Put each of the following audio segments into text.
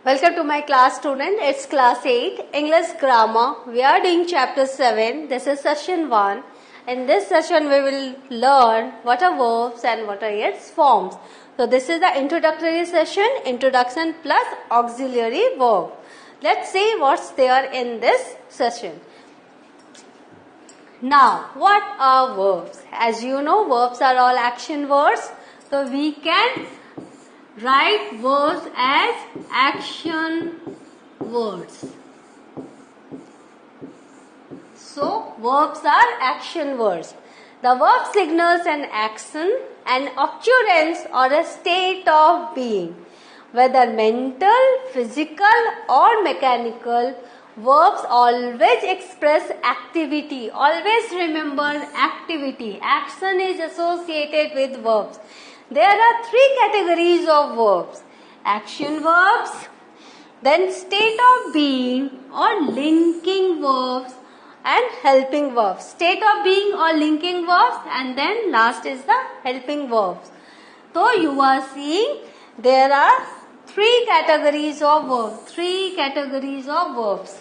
Welcome to my class student. It's class 8 English grammar. We are doing chapter 7. This is session 1. In this session we will learn what are verbs and what are its forms. So this is the introductory session, introduction plus auxiliary verb. Let's see what's there in this session. Now, what are verbs? As you know, verbs are all action words. So we can write verbs as action words. So, verbs are action words. The verb signals an action, an occurrence or a state of being. Whether mental, physical or mechanical, verbs always express activity. Always remember activity. Action is associated with verbs. There are 3 categories of verbs. Action verbs, then state of being or linking verbs and helping verbs. State of being or linking verbs and then last is the helping verbs. So you are seeing there are 3 categories of verbs. 3 categories of verbs.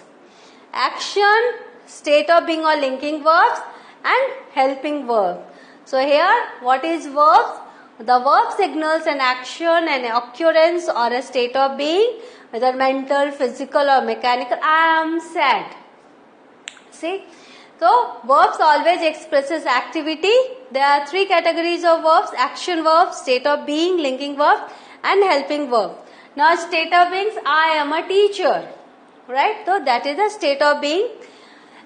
Action, state of being or linking verbs and helping verbs. So here what is verbs? The verb signals an action, an occurrence or a state of being, whether mental, physical or mechanical. I am sad. See? So, verbs always expresses activity. There are 3 categories of verbs. Action verbs, state of being, linking verbs and helping verbs. Now, state of being, I am a teacher. Right? So, that is the state of being.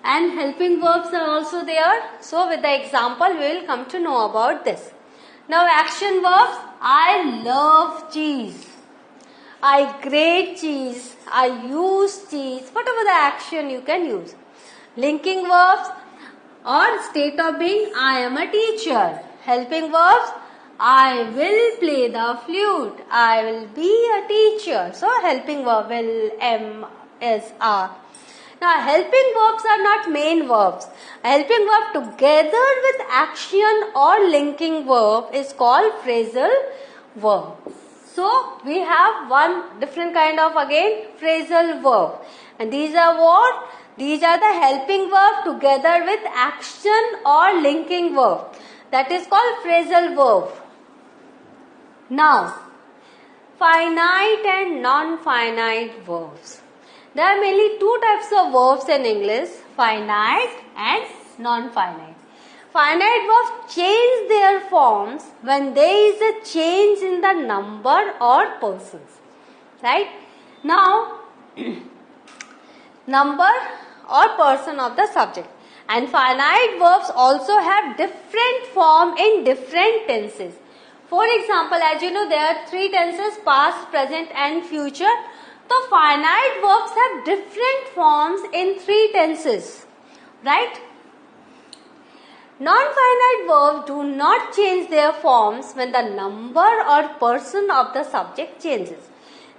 And helping verbs are also there. So, with the example, we will come to know about this. Now, action verbs, I love cheese, I grate cheese, I use cheese, whatever the action you can use. Linking verbs or state of being, I am a teacher. Helping verbs, I will play the flute, I will be a teacher. So, helping verb will M is R. Now, helping verbs are not main verbs. A helping verb together with action or linking verb is called phrasal verb. So, we have one different kind of again phrasal verb. And these are what? These are the helping verb together with action or linking verb. That is called phrasal verb. Now, finite and non-finite verbs. There are mainly 2 types of verbs in English, finite and non-finite. Finite verbs change their forms when there is a change in the number or persons. Right? Now, number or person of the subject. And finite verbs also have different form in different tenses. For example, as you know, there are 3 tenses, past, present and future. So, finite verbs have different forms in 3 tenses, right? Non-finite verbs do not change their forms when the number or person of the subject changes.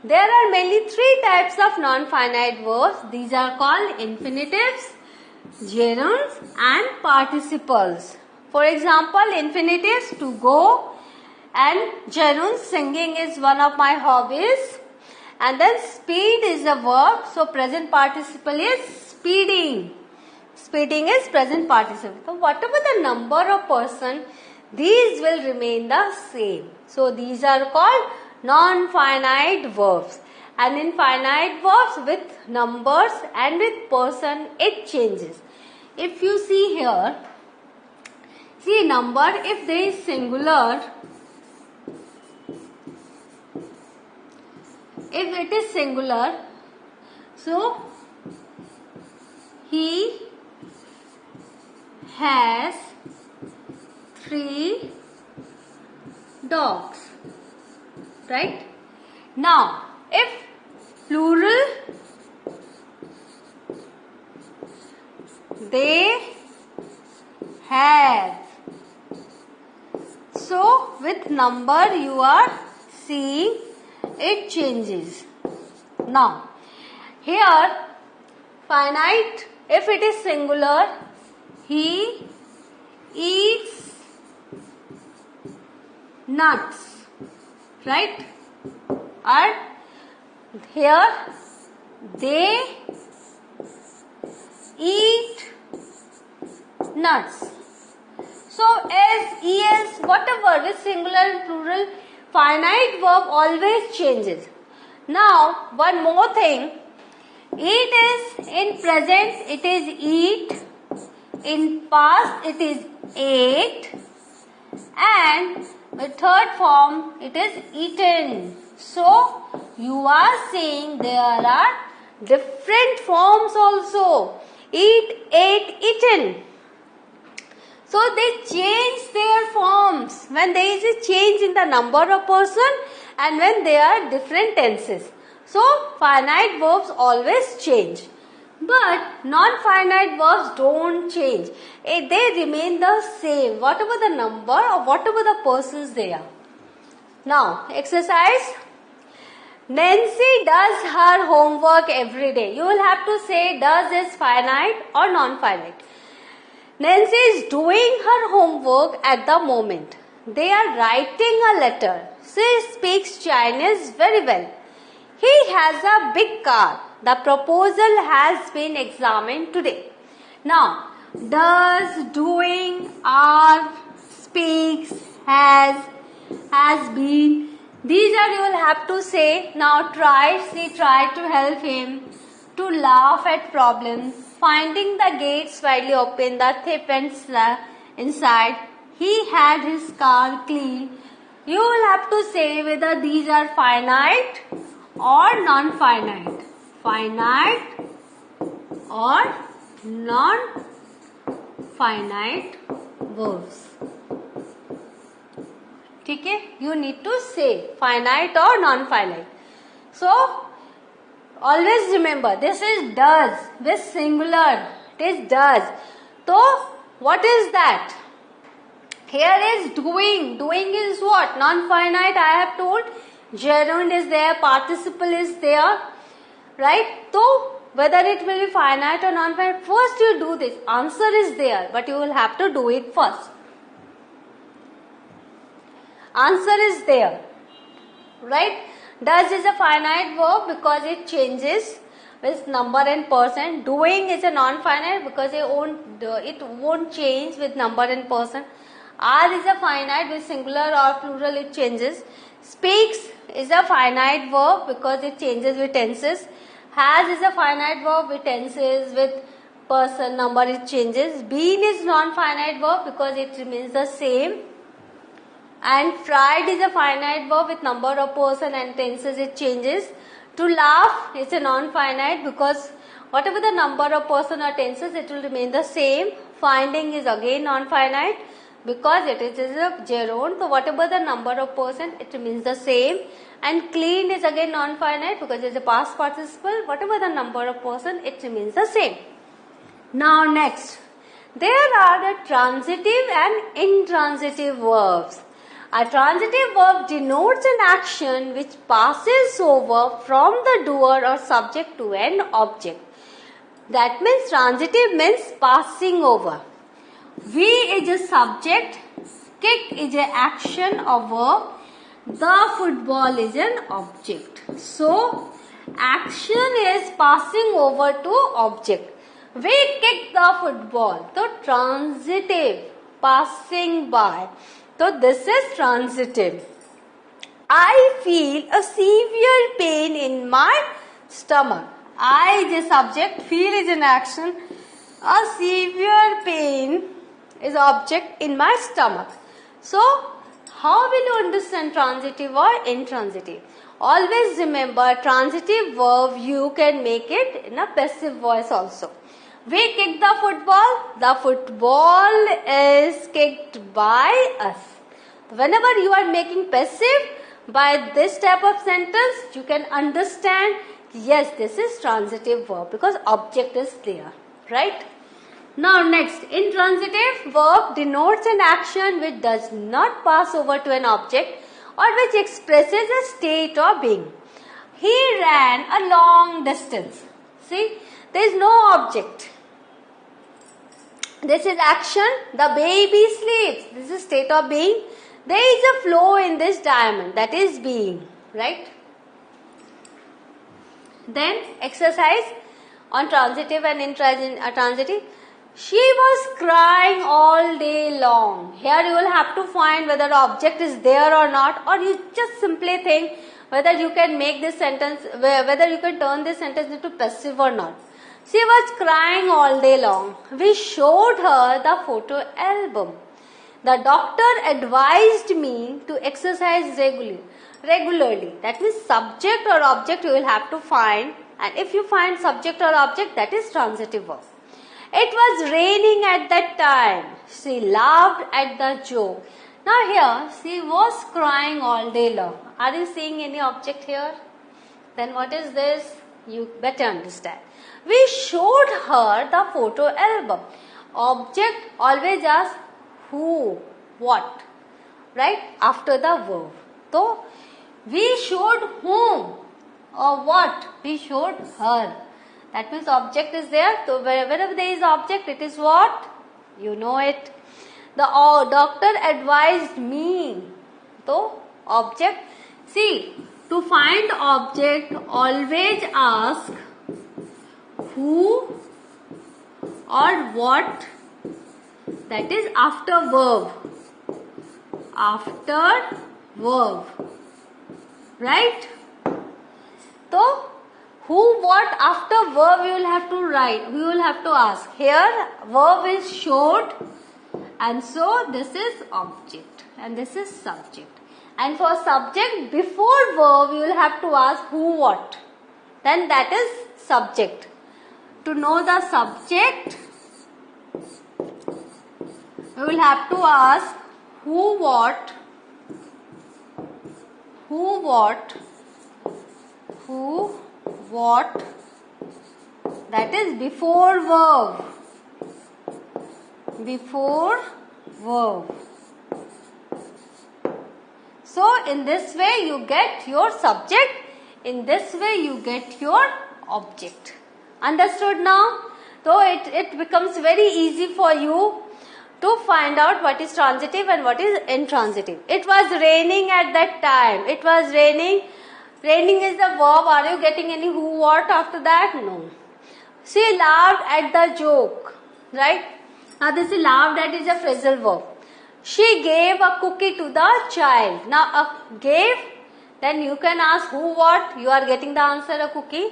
There are mainly 3 types of non-finite verbs. These are called infinitives, gerunds and participles. For example, infinitives, to go, and gerunds, singing is one of my hobbies. And then speed is a verb. So, present participle is speeding. Speeding is present participle. So, whatever the number of person, these will remain the same. So, these are called non-finite verbs. And in finite verbs with numbers and with person, it changes. If you see here, see number, if there is singular, if it is singular, so he has 3 dogs, right? Now, if plural, they have. So, with number you are seeing it changes. Now, here finite, if it is singular, he eats nuts, right? And Here they eat nuts. So as, es, whatever with singular and plural, finite verb always changes. Now one more thing, eat is in present it is eat, in past it is ate, and the third form it is eaten. So you are seeing there are different forms also. Eat, ate, eaten. So they change their forms when there is a change in the number of person and when they are different tenses. So finite verbs always change. But non-finite verbs don't change. They remain the same, whatever the number or whatever the persons they are. Now, exercise. Nancy does her homework every day. You will have to say does is finite or non-finite. Nancy is doing her homework at the moment. They are writing a letter. She speaks Chinese very well. He has a big car. The proposal has been examined today. Now, does, doing, are, speaks, has been. These are you will have to say. Now she tried to help him to laugh at problems. Finding the gates widely open, the thief went inside. He had his car clean. You will have to say whether these are finite or non-finite. Finite or non-finite verbs. Okay? You need to say finite or non-finite. So, always remember this is does with singular. It is does. So, what is that? Here is doing. Doing is what? Non-finite I have told. Gerund is there. Participle is there. Right? So, whether it will be finite or non-finite, first you do this. Answer is there, but you will have to do it first. Answer is there. Right? Does is a finite verb because it changes with number and person. Doing is a non-finite because it won't change with number and person. Are is a finite with singular or plural it changes. Speaks is a finite verb because it changes with tenses. Has is a finite verb with tenses, with person, number it changes. Been is non-finite verb because it remains the same. And tried is a finite verb with number of person and tenses it changes. To laugh is a non-finite because whatever the number of person or tenses it will remain the same. Finding is again non-finite because it is a gerund. So whatever the number of person it remains the same. And clean is again non-finite because it is a past participle. Whatever the number of person it remains the same. Now next, there are the transitive and intransitive verbs. A transitive verb denotes an action which passes over from the doer or subject to an object. That means transitive means passing over. We is a subject, kick is an action or verb, the football is an object. So, action is passing over to object. We kick the football. So, transitive, passing by. So, this is transitive. I feel a severe pain in my stomach. I is a subject, feel is an action. A severe pain is object in my stomach. So, how will you understand transitive or intransitive? Always remember, transitive verb you can make it in a passive voice also. We kick the football. The football is kicked by us. Whenever you are making passive by this type of sentence, you can understand, yes, this is transitive verb because object is there, right? Now next, intransitive verb denotes an action which does not pass over to an object or which expresses a state or being. He ran a long distance. See, there is no object. This is action. The baby sleeps. This is state of being. There is a flow in this diamond. That is being. Right? Then exercise on transitive and intransitive. She was crying all day long. Here you will have to find whether the object is there or not, or you just simply think whether you can make this sentence, whether you can turn this sentence into passive or not. She was crying all day long. We showed her the photo album. The doctor advised me to exercise regularly. That means subject or object you will have to find, and if you find subject or object, that is transitive verb. It was raining at that time. She laughed at the joke. Now here, she was crying all day long. Are you seeing any object here? Then what is this? You better understand. We showed her the photo album. Object always asks who, what, right? After the verb. So, we showed whom or what? We showed her. That means object is there. So, wherever there is object, it is what? You know it. The doctor advised me. So, object. See, to find object, always ask who or what. That is after verb. After verb. Right? So, who, what, after verb we will have to write. We will have to ask. Here, verb is showed. And so, this is object. And this is subject. And for subject, before verb, we will have to ask who, what. Then that is subject. To know the subject, we will have to ask who, what, that is before verb. Before verb. So, in this way you get your subject, in this way you get your object. Understood now? So, it becomes very easy for you to find out what is transitive and what is intransitive. It was raining at that time. It was raining. Raining is the verb. Are you getting any who, what after that? No. She laughed at the joke. Right? Now this is laughed at is a phrasal verb. She gave a cookie to the child. Now gave, then you can ask who, what. You are getting the answer, a cookie.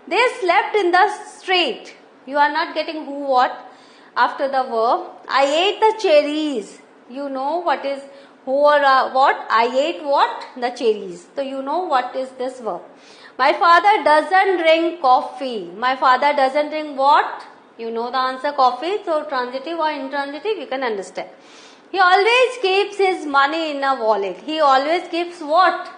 They slept in the street. You are not getting who, what after the verb. I ate the cherries. You know what is who or what. I ate what? The cherries. So you know what is this verb. My father doesn't drink coffee. My father doesn't drink what? You know the answer, coffee. So transitive or intransitive, you can understand. He always keeps his money in a wallet. He always keeps what?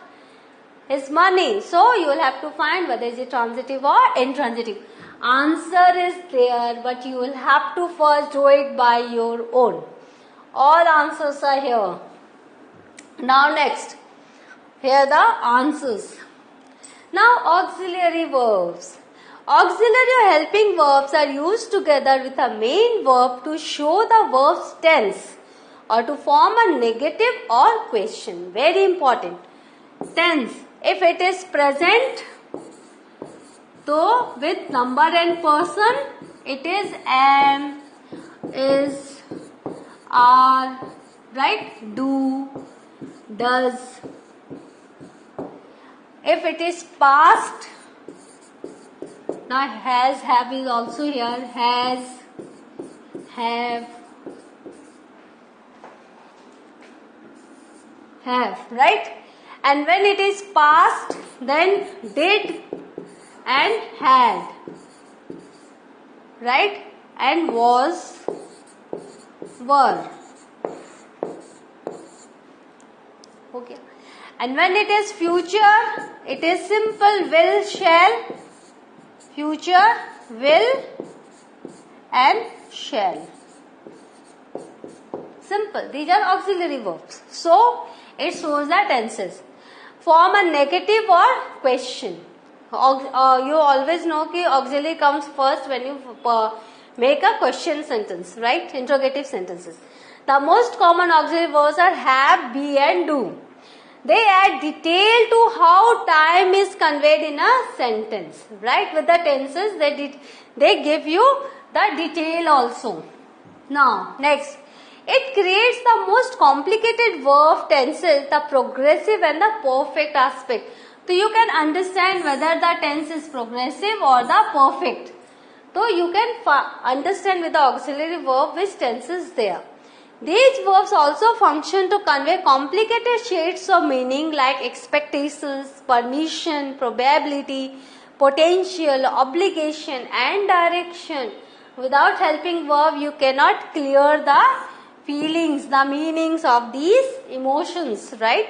His money. So you will have to find whether it is transitive or intransitive. Answer is there, but you will have to first do it by your own. All answers are here. Now next, here the answers. Now auxiliary verbs. Auxiliary or helping verbs are used together with a main verb to show the verb's tense or to form a negative or question. Very important. Tense. If it is present, so with number and person, it is am, is, are, right? Do, does. If it is past, now has, have is also here. Has, have, right? And when it is past, then did and had, right? And was, were. Okay. And when it is future, it is simple will, shall. Future, will and shall. Simple. These are auxiliary verbs. So, it shows the tenses. Form a negative or question. You always know that auxiliary comes first when you make a question sentence, right? Interrogative sentences. The most common auxiliary verbs are have, be and do. They add detail to how how time is conveyed in a sentence, right? With the tenses, they give you the detail also. Now, next, it creates the most complicated verb tenses, the progressive and the perfect aspect. So you can understand whether the tense is progressive or the perfect. So you can understand with the auxiliary verb which tense is there. These verbs also function to convey complicated shades of meaning like expectations, permission, probability, potential, obligation and direction. Without helping verb, you cannot clear the feelings, the meanings of these emotions, right?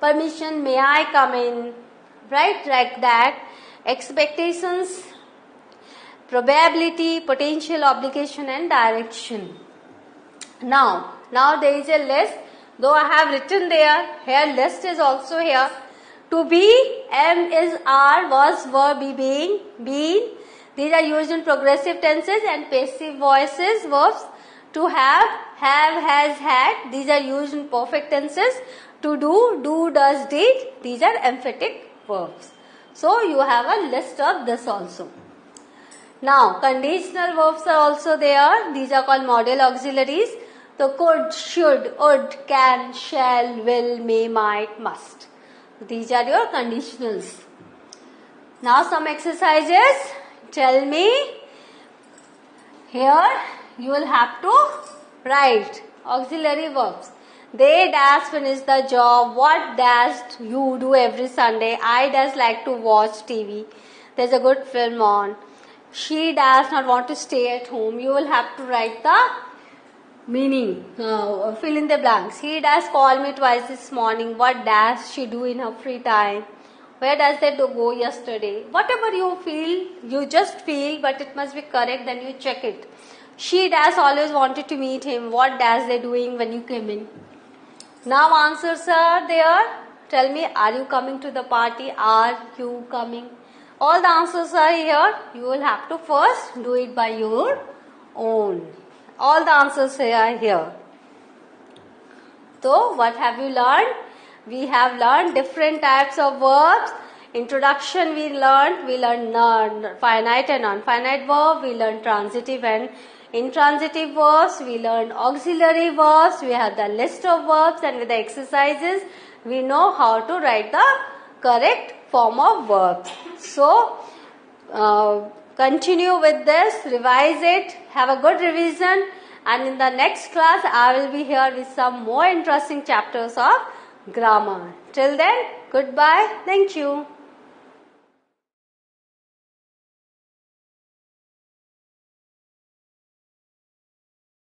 Permission, may I come in, right? Like that. Expectations, probability, potential, obligation and direction. Now there is a list, though I have written there, here list is also here. To be, am, is, are, was, were, be, being, been. These are used in progressive tenses and passive voices, verbs. To have, has, had. These are used in perfect tenses. To do, does, did. These are emphatic verbs. So you have a list of this also. Now conditional verbs are also there. These are called modal auxiliaries. So could, should, would, can, shall, will, may, might, must. These are your conditionals. Now some exercises. Tell me. Here you will have to write auxiliary verbs. They dash finish the job. What dash you do every Sunday? I dash like to watch TV. There's a good film on. She does not want to stay at home. You will have to write the meaning, fill in the blanks. He does call me twice this morning. What does she do in her free time? Where does they go yesterday? Whatever you feel, you just feel, but it must be correct, then you check it. She does always wanted to meet him. What does they doing when you came in? Now answers are there. Tell me, are you coming to the party? Are you coming? All the answers are here. You will have to first do it by your own. All the answers are here. So, what have you learned? We have learned different types of verbs. Introduction we learned finite and non-finite verb. We learned transitive and intransitive verbs. We learned auxiliary verbs. We have the list of verbs, and with the exercises, we know how to write the correct form of verbs. So, continue with this, revise it, have a good revision, and in the next class I will be here with some more interesting chapters of grammar. Till then, goodbye. Thank you.